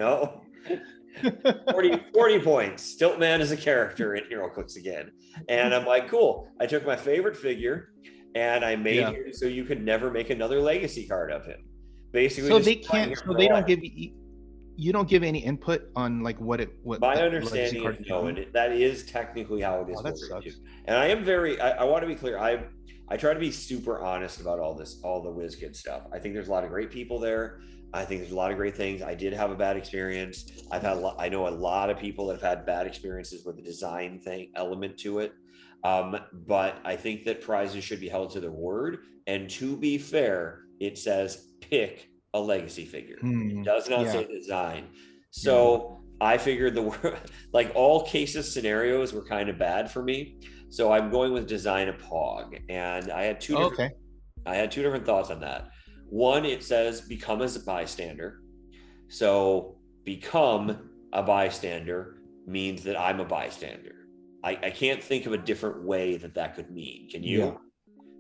points. Stiltman is a character in Heroclix again. And I'm like, cool. I took my favorite figure and I made him so you could never make another legacy card of him. Basically, so they can't. So they don't give you don't give any input on like what my understanding is no, and that is technically how it is. That sucks. And I am I want to be clear. I try to be super honest about all the WizKid stuff. I think there's a lot of great people there. I think there's a lot of great things. I did have a bad experience. I know a lot of people that have had bad experiences with the design element to it. But I think that prizes should be held to their word. And to be fair, it says pick a legacy figure. It does not say design. So I figured like all cases scenarios were kind of bad for me, so I'm going with design a Pog, and I had two different thoughts on that. One, it says become as a bystander, so become a bystander means that I'm a bystander. I can't think of a different way that could mean. Can you?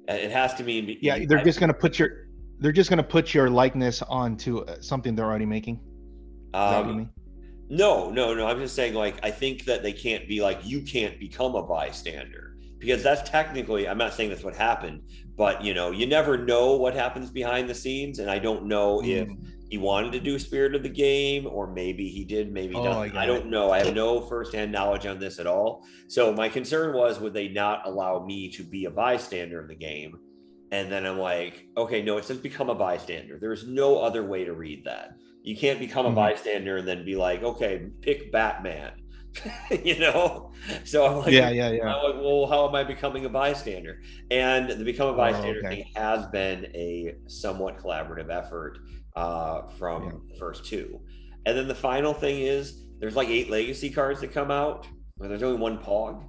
Yeah. It has to mean. Yeah, they're just gonna put your likeness onto something they're already making. Is that what you mean? No. I'm just saying, like, I think that they can't be like, you can't become a bystander, because that's technically, I'm not saying that's what happened, but you never know what happens behind the scenes, and I don't know if he wanted to do Spirit of the Game, or maybe he did, maybe he doesn't. I don't know. I have no firsthand knowledge on this at all. So my concern was, would they not allow me to be a bystander in the game? And then I'm like, okay, no, it says become a bystander. There's no other way to read that. You can't become a bystander and then be like, okay, pick Batman. So I'm like, I'm like, well, how am I becoming a bystander? And the become a bystander thing has been a somewhat collaborative effort from the first two. And then the final thing is, there's like 8 legacy cards that come out, where there's only one Pog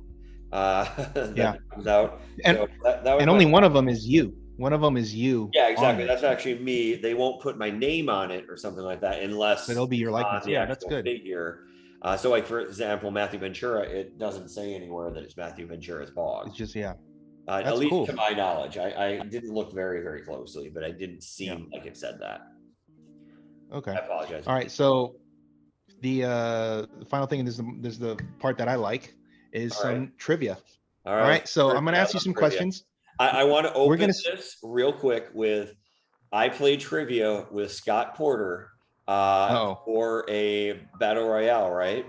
that comes out. And, so and only one of them is you. One of them is you. Yeah, exactly. That's actually me. They won't put my name on it or something like that unless it'll be your likeness. Yeah, that's good. Figure. So, like, for example, Matthew Ventura, it doesn't say anywhere that it's Matthew Ventura's Pog. It's just at least to my knowledge. I didn't look very, very closely, but it didn't seem like it said that. Okay. I apologize. All right. So the final thing, and this is the part that I like, is some trivia. All right. So I'm going to ask you some questions. I want to open this real quick with, I played trivia with Scott Porter for a battle royale, right?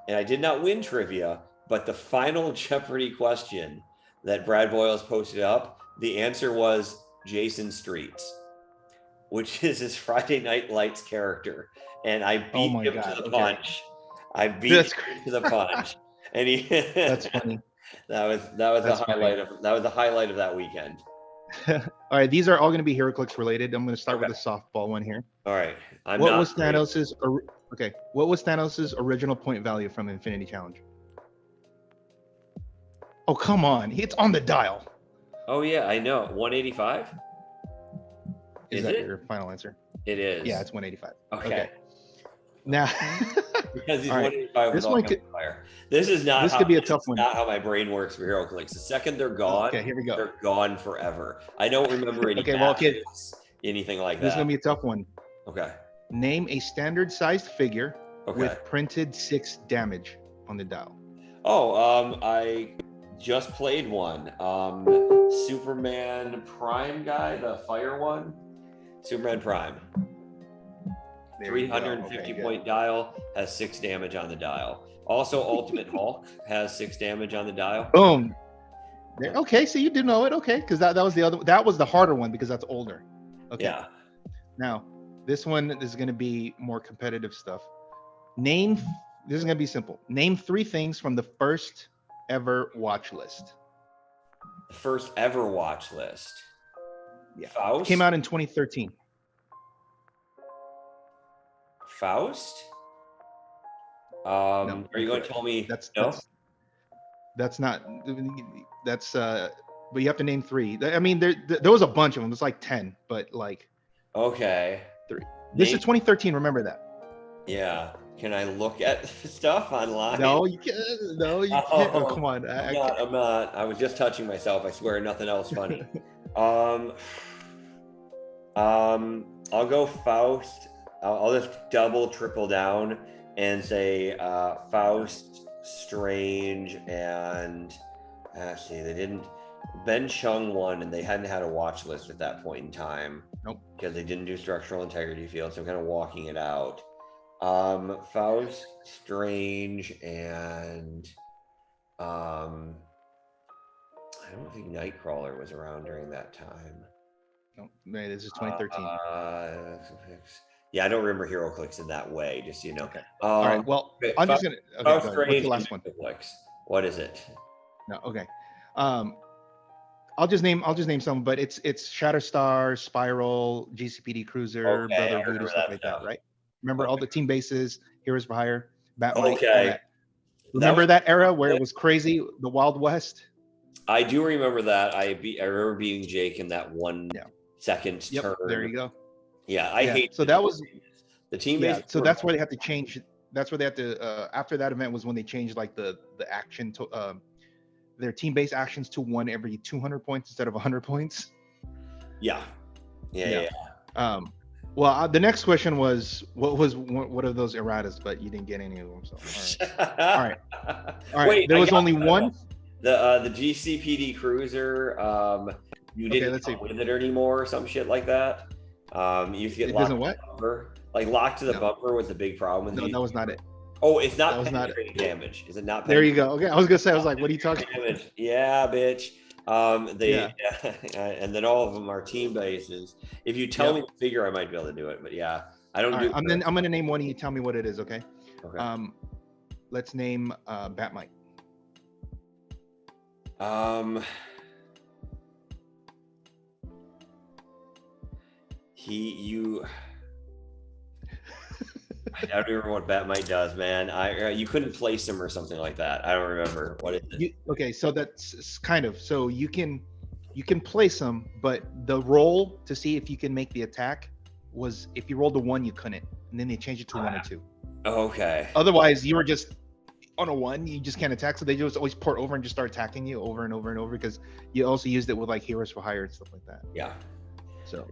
And I did not win trivia, but the final Jeopardy question that Brad Boyles posted up, the answer was Jason Streets, which is his Friday Night Lights character. And I beat him to the punch. I beat him to the punch. And he That's funny. That was the highlight of that weekend. All right, these are all going to be Heroclix related. I'm going to start with a softball one here. All right. What was Thanos's original point value from Infinity Challenge? Oh, come on. It's on the dial. Oh yeah, I know. 185? Is that your final answer? It is. Yeah, it's 185. Okay. Now, because he's 185 with all fire. This could be a tough one. Not how my brain works for Heroclix. The second they're gone, here we go. They're gone forever. I don't remember any anything like that. This is gonna be a tough one. Okay. Name a standard-sized figure with printed 6 damage on the dial. I just played one. Superman Prime guy, the fire one. Superman Prime. 350 point dial, has 6 damage on the dial. Also, Ultimate Hulk has 6 damage on the dial. Boom. Okay, so you did know it. Okay, because that was the other. That was the harder one because that's older. Okay. Yeah. Now, this one is going to be more competitive stuff. This is going to be simple. Name 3 things from the first ever watch list. The first ever watch list. Yeah. Faust? Came out in 2013. Faust? No, are you going to tell me that's not but you have to name 3. I mean, there was a bunch of them. It's like 10, but like 3. This is 2013. Remember that. Yeah. Can I look at stuff online? No, you can't. Oh, come on. I'm not. I was just touching myself. I swear, nothing else funny. I'll go Faust. I'll just triple down and say Faust, Strange, and actually they didn't. Ben Chung won, and they hadn't had a watch list at that point in time. Nope. Because they didn't do structural integrity field, so I'm kind of walking it out. Faust, Strange, and I don't think Nightcrawler was around during that time. No, this is 2013. Yeah, I don't remember Heroclix in that way, just so you know. Okay. All right. Well, I'm just gonna. Okay, what's the last one? What is it? No. Okay. I'll just name some, but it's Shatterstar, Spiral, GCPD Cruiser, Brother Voodoo, stuff like that, right? Remember all the team bases, Heroes for Hire. Batmite. Okay. Remember that era where it was crazy, the Wild West? I do remember that. I remember beating Jake in that 1 second turn. There you go. Yeah, I hate. So that was the team. Yeah, so that's where they had to change. That's where they had to. After that event was when they changed like the action to their team-based actions to 1 every 200 points instead of 100 points. Yeah. Well, the next question was what are those erratas, but you didn't get any of them. So all right. Wait, there was only one. The GCPD Cruiser. You didn't get with it anymore, or some shit like that. You used to get locked to the bumper. Like locked to the bumper was the big problem with that was not it. Oh, it's not penetrating damage. Is it not? There you go. Okay, I was gonna say, I was like, what are you talking about? Yeah, bitch. And then all of them are team bases. If you tell me the figure, I might be able to do it. But yeah, I don't do. I'm gonna name one, and you tell me what it is. Okay. Let's name Batmite. I don't remember what Batmite does, man. You couldn't place him or something like that. I don't remember what it is. Okay, so that's kind of so you can place him, but the roll to see if you can make the attack was if you rolled a 1, you couldn't, and then they changed it to 1 or 2. Okay. Otherwise, you were just on a 1, you just can't attack. So they just always port over and just start attacking you over and over and over because you also used it with like Heroes for Hire and stuff like that. Yeah. So,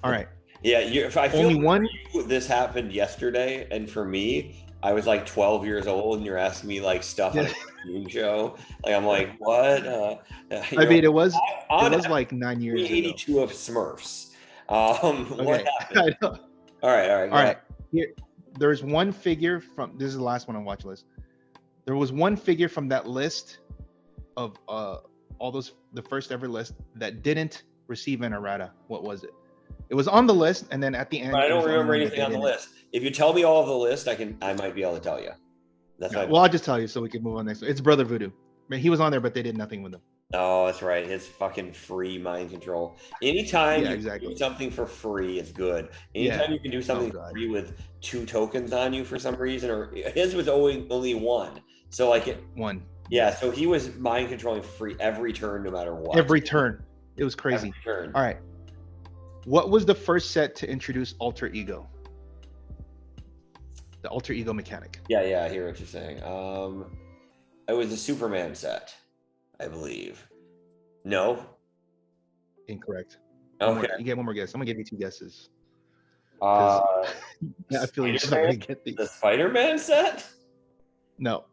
all right. Yeah, if I feel only one. This happened yesterday, and for me, I was like 12 years old, and you're asking me like stuff on a cartoon show. Like I'm like, what? I mean, it was like 9 years ago. 82 of Smurfs. What happened? I know. All right. Here, there's one figure from. This is the last one on watch list. There was one figure from that list of all those, the first ever list that didn't receive an errata. What was it? It was on the list, and then at the end, I don't remember anything on the list. If you tell me all of the list, I might be able to tell you. That's well, I'll just tell you so we can move on next. It's Brother Voodoo. I mean, he was on there, but they did nothing with him. Oh, that's right. His fucking free mind control. Anytime you do something for free, it's good. Anytime you can do something free with 2 tokens on you for some reason, or his was only 1. So like it 1. Yeah, so he was mind controlling free every turn, no matter what. Every turn. It was crazy. All right. What was the first set to introduce alter ego? The alter ego mechanic. Yeah, I hear what you're saying. It was a Superman set, I believe. No? Incorrect. Okay. You get one more guess. I'm gonna give you 2 guesses. I feel you're just not gonna get these. The Spider-Man set? No.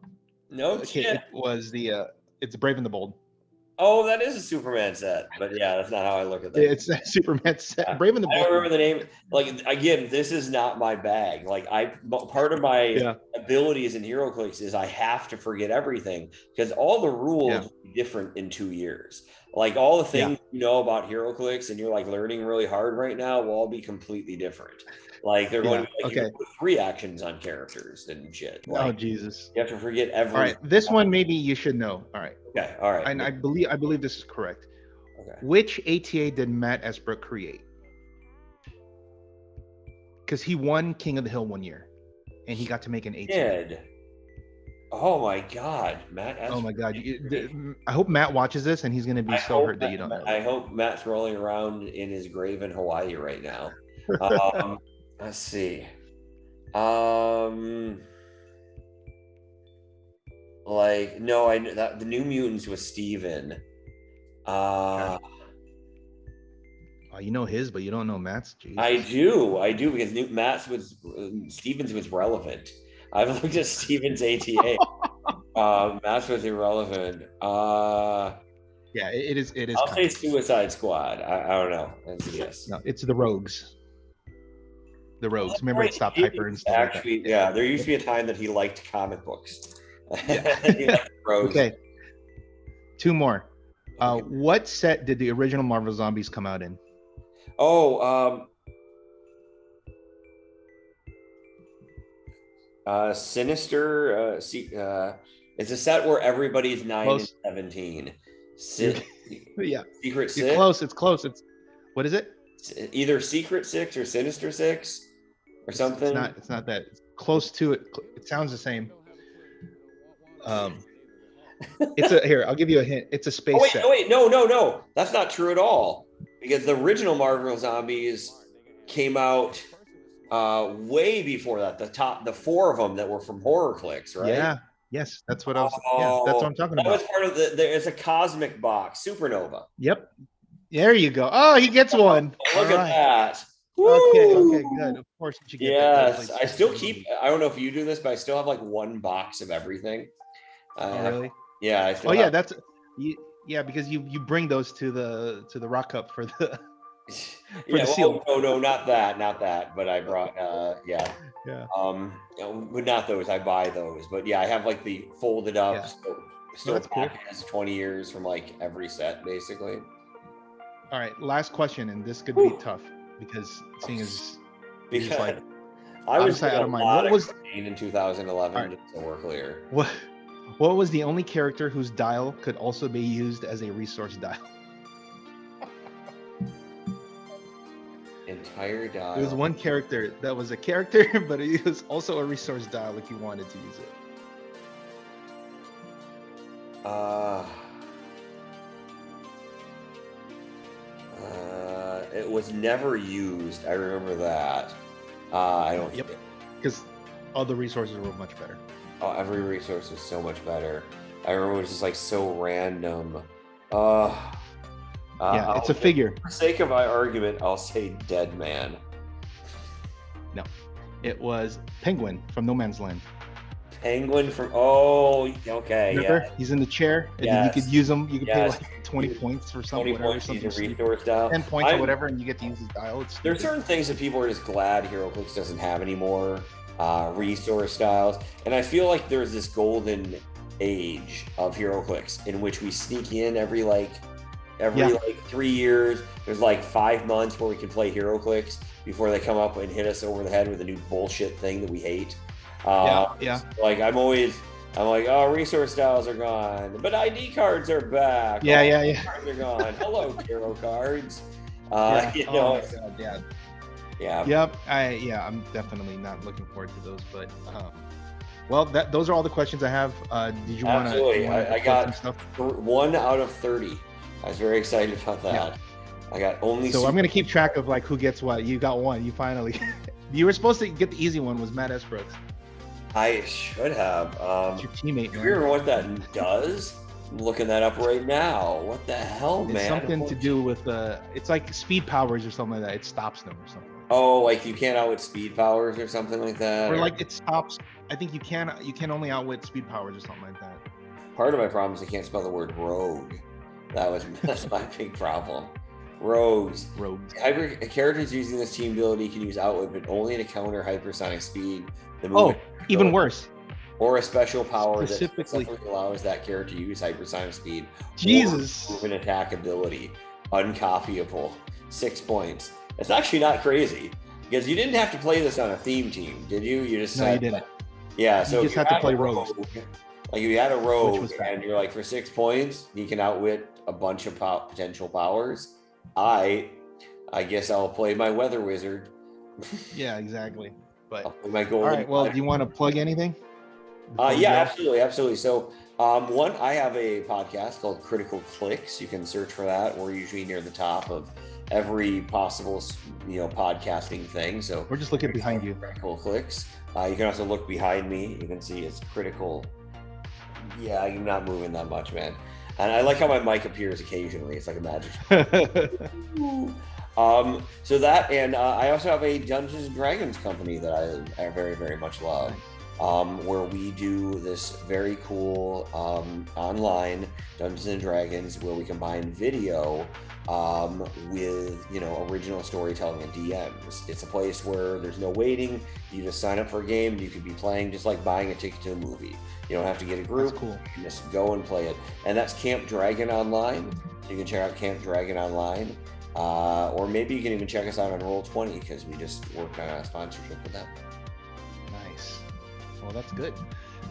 Shit. It was it's Brave and the Bold. Oh, that is a Superman set, but yeah, that's not how I look at that. It's a Superman set. Brave and the Bold. I don't remember the name. Like again, this is not my bag. Like part of my abilities in Heroclix is I have to forget everything because all the rules will be different in 2 years. Like all the things you know about Heroclix and you're like learning really hard right now will all be completely different. Like they're going to be like you put 3 actions on characters and shit. Like, oh Jesus! You have to forget everything. All right, this one maybe you should know. All right. Okay. All right. And I believe this is correct. Okay. Which ATA did Matt Esbrook create? Because he won King of the Hill one year, and he got to make an ATA. Oh my God, Matt! Oh my God! I hope Matt watches this, and he's going to be so hurt that you don't know. I hope Matt's rolling around in his grave in Hawaii right now. Let's see. Like no, the New Mutants was Steven. Oh, you know his, but you don't know Matt's. Jesus. I do because Steven's was relevant. I've looked at Steven's ATA. Matt's was irrelevant. Yeah, it is. I'll say Suicide Squad. I don't know. That's a guess. No, it's the Rogues. The Rogues. Remember, it stopped Hyper and stuff. Actually, like that. Yeah, there used to be a time that he liked comic books. He liked Rogues. Okay. 2 more. What set did the original Marvel Zombies come out in? Sinister. It's a set where everybody's 9 and 17. Yeah. Secret Six. It's close. It's what is it? It's either Secret Six or Sinister Six or something. It's not that. It's close to it. It sounds the same. It's a here. I'll give you a hint. It's a space set. No. That's not true at all. Because the original Marvel Zombies came out way before that. The 4 of them that were from Heroclix, right? Yeah. Yes, that's what I was. Yeah, that's what I'm talking about. That was part of it's a cosmic box, Supernova. Yep. There you go. Oh, he gets one. Look at that. Okay, good. Of course you should get that. Yes, I still keep. I don't know if you do this, but I still have like 1 box of everything. Oh, really? Yeah. I still yeah, that's. Yeah, because you bring those to the Rock Cup for the. The seal. No, not that. But I brought. Yeah. But not those. I buy those. But yeah, I have like the folded up. Yeah. Still back as 20 years from like every set, basically. All right, last question, and this could be tough because seeing as like I was out of mind. What was in 2011? Right. Just so we're clear. What was the only character whose dial could also be used as a resource dial? Entire dial. There was one character that was a character, but it was also a resource dial if you wanted to use it. It was never used. I remember that. I don't. Yep. Because all the resources were much better. Oh, every resource was so much better. I remember it was just like so random. Yeah, it's a figure. For the sake of my argument, I'll say Dead Man. No, it was Penguin from No Man's Land. Penguin from okay. Remember? Yeah. He's in the chair, and then you could use him. You could pay like 20 points or something. 20 points, use a resource dial. 10 points or whatever, and you get to use his dial. There's certain things that people are just glad Heroclix doesn't have anymore. Resource styles, and I feel like there's this golden age of Heroclix in which we sneak in every 3 years. There's like 5 months where we can play Heroclix before they come up and hit us over the head with a new bullshit thing that we hate. Like I'm like, oh, resource styles are gone, but ID cards are back. Cards are gone. Hello, hero cards. Yep. I'm definitely not looking forward to those, but well, those are all the questions I have. Did you want to? Absolutely. I got 1 out of 30. I was very excited about that. Yeah. I got only. So I'm gonna keep track of like who gets what. You got one. You finally. You were supposed to get the easy one. Was Majestix? I should have. It's your teammate. Do you remember what that does? I'm looking that up right now. What the hell, man? It's something to do with it's like speed powers or something like that. It stops them or something. Oh, like you can't outwit speed powers or something like that? Or like it stops. I think you can only outwit speed powers or something like that. Part of my problem is I can't spell the word rogue. That's my big problem. Rogues. Characters using this team ability can use outwit, but only to counter hypersonic speed. Even worse. Or a special power that specifically allows that character to use hypersonic speed. Jesus. Or proven attack ability. Uncopyable. 6 points. It's actually not crazy because you didn't have to play this on a theme team, did you? You didn't. Yeah, so you just had to play rogues. Like you had a rogue, and you're like, for 6 points, he can outwit a bunch of potential powers. I guess I'll play my weather wizard. Yeah, exactly. But I'll play my golden. All right. Well, do you want to plug anything? Absolutely. So, I have a podcast called Critical Clix. You can search for that. We're usually near the top of every possible, podcasting thing. So we're just looking behind you. Critical Clix. You can also look behind me. You can see it's critical. Yeah, I'm not moving that much, man. And I like how my mic appears occasionally. It's like a magic. So that, and I also have a Dungeons and Dragons company that I very, very much love. Where we do this very cool online Dungeons and Dragons where we combine video with original storytelling and DMs. It's a place where there's no waiting. You just sign up for a game and you could be playing just like buying a ticket to a movie. You don't have to get a group. That's cool. You can just go and play it. And that's Camp Dragon Online. So you can check out Camp Dragon Online. Or maybe you can even check us out on Roll20 because we just worked on a sponsorship with them. Nice. Well, that's good.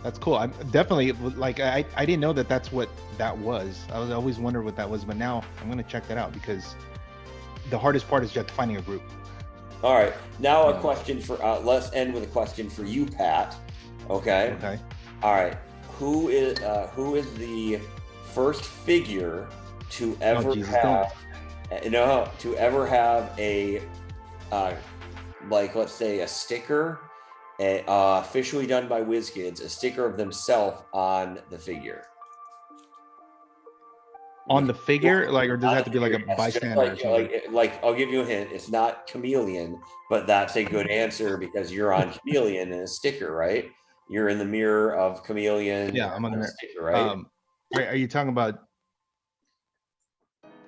That's cool. I'm definitely like I didn't know that's what that was. I always wondered what that was, but now I'm gonna check that out because the hardest part is just finding a group. All right. Now a question for let's end with a question for you, Pat. Okay. Okay. All right. who is the first figure to ever have a like, let's say, a sticker, officially done by WizKids, a sticker of themselves on the figure. On the figure, like, or does it have to be like a bystander? Like, I'll give you a hint. It's not Chameleon, but that's a good answer because you're on Chameleon and a sticker, right? You're in the mirror of Chameleon. Yeah, I'm on the sticker, right? Are you talking about?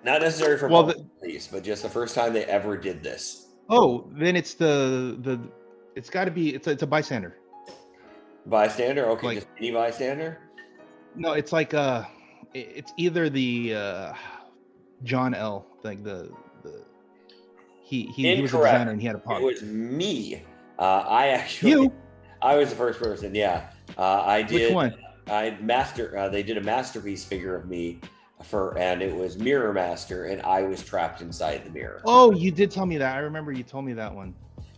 Not necessarily for police, but just the first time they ever did this. Oh, then it's it's got to be it's a bystander. Bystander, okay, like, just any bystander. No, it's like it's either the John L. Like he was a designer and he had a pop. It was me. I was the first person. Yeah, I did. Which one? They did a masterpiece figure of me and it was Mirror Master, and I was trapped inside the mirror. Oh, you did tell me that. I remember you told me that one.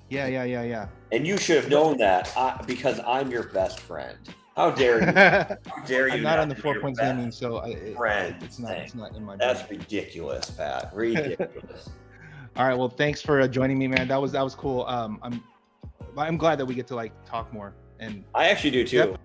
Yeah. And you should have known that because I'm your best friend. How dare you? How dare you? I'm not on the 4 Points Gaming, so it's not in my. That's ridiculous, Pat. Ridiculous. All right. Well, thanks for joining me, man. That was cool. I'm glad that we get to like talk more. And I actually do too.